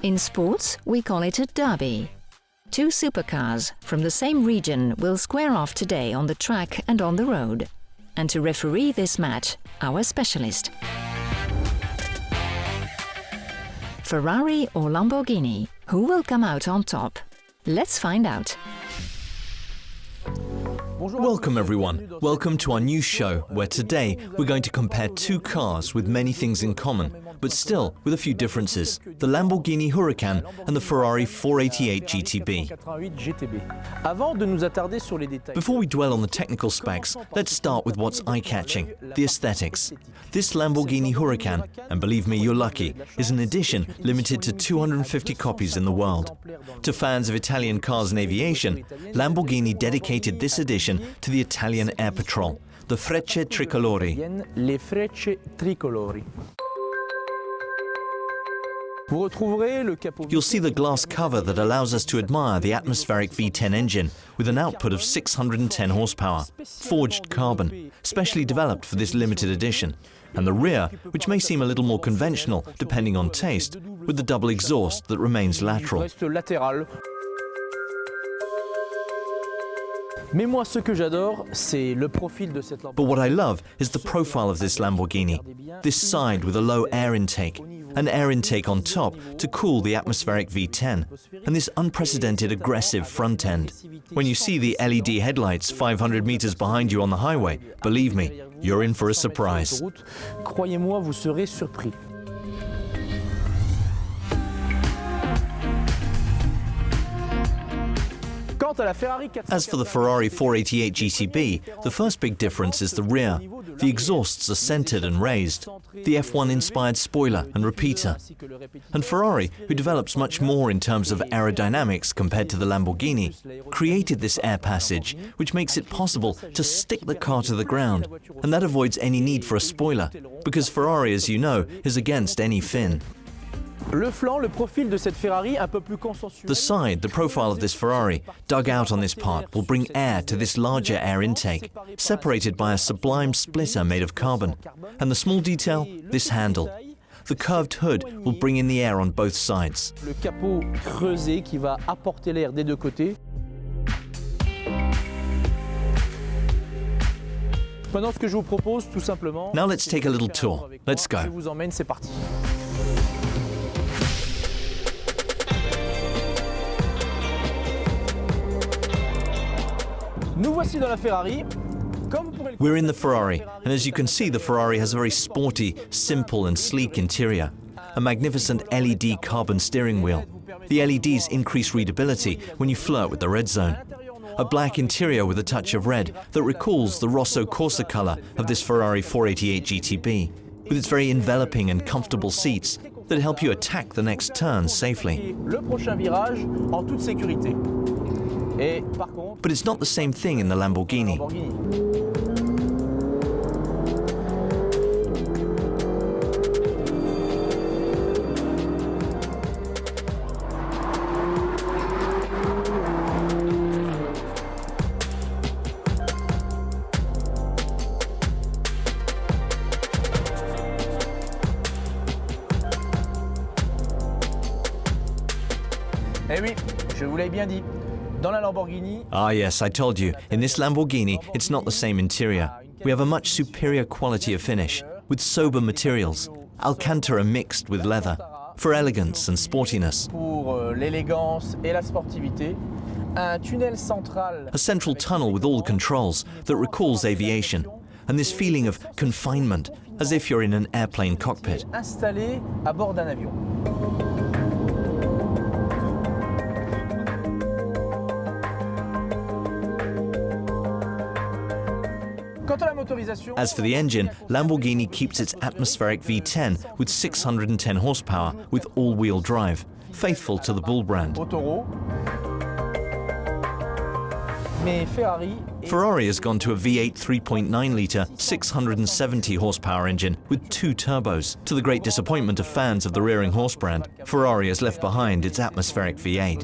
In sports, we call it a derby. Two supercars from the same region will square off today on the track and on the road. And to referee this match, our specialist. Ferrari or Lamborghini, who will come out on top? Let's find out. Welcome everyone, welcome to our new show where today we're going to compare two cars with many things in common, but still with a few differences, the Lamborghini Huracan and the Ferrari 488 GTB. Before we dwell on the technical specs, let's start with what's eye-catching, the aesthetics. This Lamborghini Huracan, and believe me, you're lucky, is an edition limited to 250 copies in the world. To fans of Italian cars and aviation, Lamborghini dedicated this edition to the Italian Air Patrol, the Frecce Tricolori. Les Frecce Tricolori. You'll see the glass cover that allows us to admire the atmospheric V10 engine with an output of 610 horsepower, forged carbon, specially developed for this limited edition, and the rear, which may seem a little more conventional depending on taste, with the double exhaust that remains lateral. But what I love is the profile of this Lamborghini. This side with a low air intake, an air intake on top to cool the atmospheric V10, and this unprecedented aggressive front end. When you see the LED headlights 500 meters behind you on the highway, believe me, you're in for a surprise. Croyez-moi, vous serez surpris. As for the Ferrari 488 GTB, the first big difference is the rear. The exhausts are centered and raised, the F1-inspired spoiler and repeater. And Ferrari, who develops much more in terms of aerodynamics compared to the Lamborghini, created this air passage, which makes it possible to stick the car to the ground. And that avoids any need for a spoiler, because Ferrari, as you know, is against any fin. The side, the profile of this Ferrari, dug out on this part, will bring air to this larger air intake, separated by a sublime splitter made of carbon. And the small detail, this handle. The curved hood will bring in the air on both sides. Le capot creusé qui va apporter l'air des deux côtés. Maintenant, ce que je vous propose, tout simplement. Now let's take a little tour. Let's go. Je vous emmène, c'est parti. Nous voici dans la Ferrari. We're in the Ferrari, and as you can see, the Ferrari has a very sporty, simple and sleek interior. A magnificent LED carbon steering wheel. The LEDs increase readability when you flirt with the red zone. A black interior with a touch of red that recalls the Rosso Corsa color of this Ferrari 488 GTB, with its very enveloping and comfortable seats that help you attack the next turn safely. Le prochain virage en toute sécurité. But it's not the same thing in the Lamborghini. Eh oui, je vous l'ai bien dit. Dans la Lamborghini. Ah yes, I told you, in this Lamborghini, it's not the same interior. We have a much superior quality of finish, with sober materials, Alcantara mixed with leather, for elegance and sportiness. Pour l'élégance et la sportivité, un tunnel central. A central tunnel with all controls that recalls aviation, and this feeling of confinement, as if you're in an airplane cockpit. Installé à bord d'un avion. As for the engine, Lamborghini keeps its atmospheric V10 with 610 horsepower with all-wheel drive, faithful to the Bull brand. Ferrari has gone to a V8 3.9-litre, 670 horsepower engine with two turbos. To the great disappointment of fans of the rearing horse brand, Ferrari has left behind its atmospheric V8.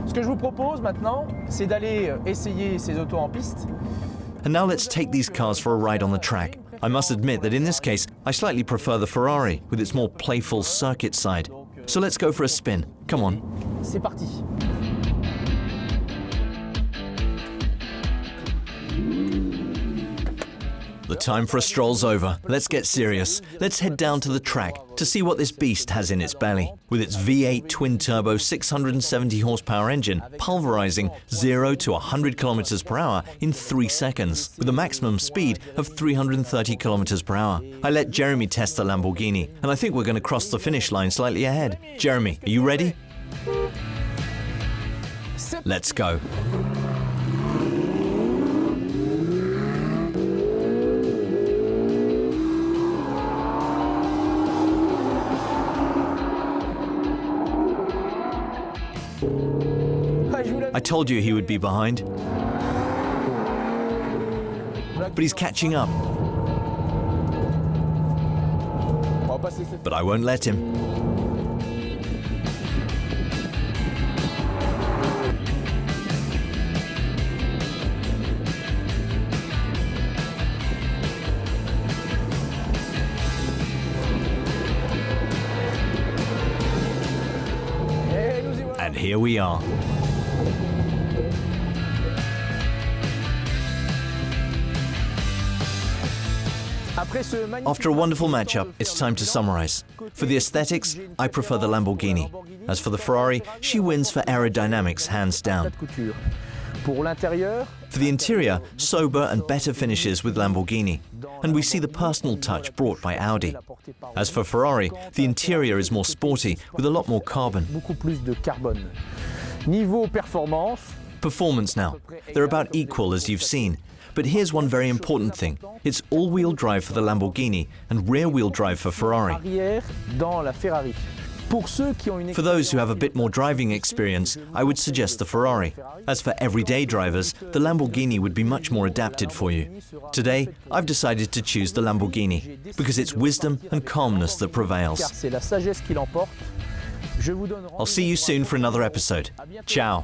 Ce que je vous propose maintenant, c'est d'aller essayer ces autos en piste. And now let's take these cars for a ride on the track. I must admit that in this case, I slightly prefer the Ferrari with its more playful circuit side. So let's go for a spin. Come on. C'est parti. The time for a stroll's over. Let's get serious. Let's head down to the track to see what this beast has in its belly. With its V8 twin-turbo 670 horsepower engine, pulverizing 0 to 100 kilometers per hour in 3 seconds, with a maximum speed of 330 kilometers per hour. I let Jeremy test the Lamborghini, and I think we're going to cross the finish line slightly ahead. Jeremy, are you ready? Let's go. I told you he would be behind. But he's catching up. But I won't let him. And here we are. After a wonderful matchup, it's time to summarize. For the aesthetics, I prefer the Lamborghini. As for the Ferrari, she wins for aerodynamics hands down. For the interior, sober and better finishes with Lamborghini. And we see the personal touch brought by Audi. As for Ferrari, the interior is more sporty with a lot more carbon. Performance now. They're about equal as you've seen. But here's one very important thing. It's all-wheel drive for the Lamborghini and rear-wheel drive for Ferrari. For those who have a bit more driving experience, I would suggest the Ferrari. As for everyday drivers, the Lamborghini would be much more adapted for you. Today, I've decided to choose the Lamborghini because it's wisdom and calmness that prevails. I'll see you soon for another episode. Ciao.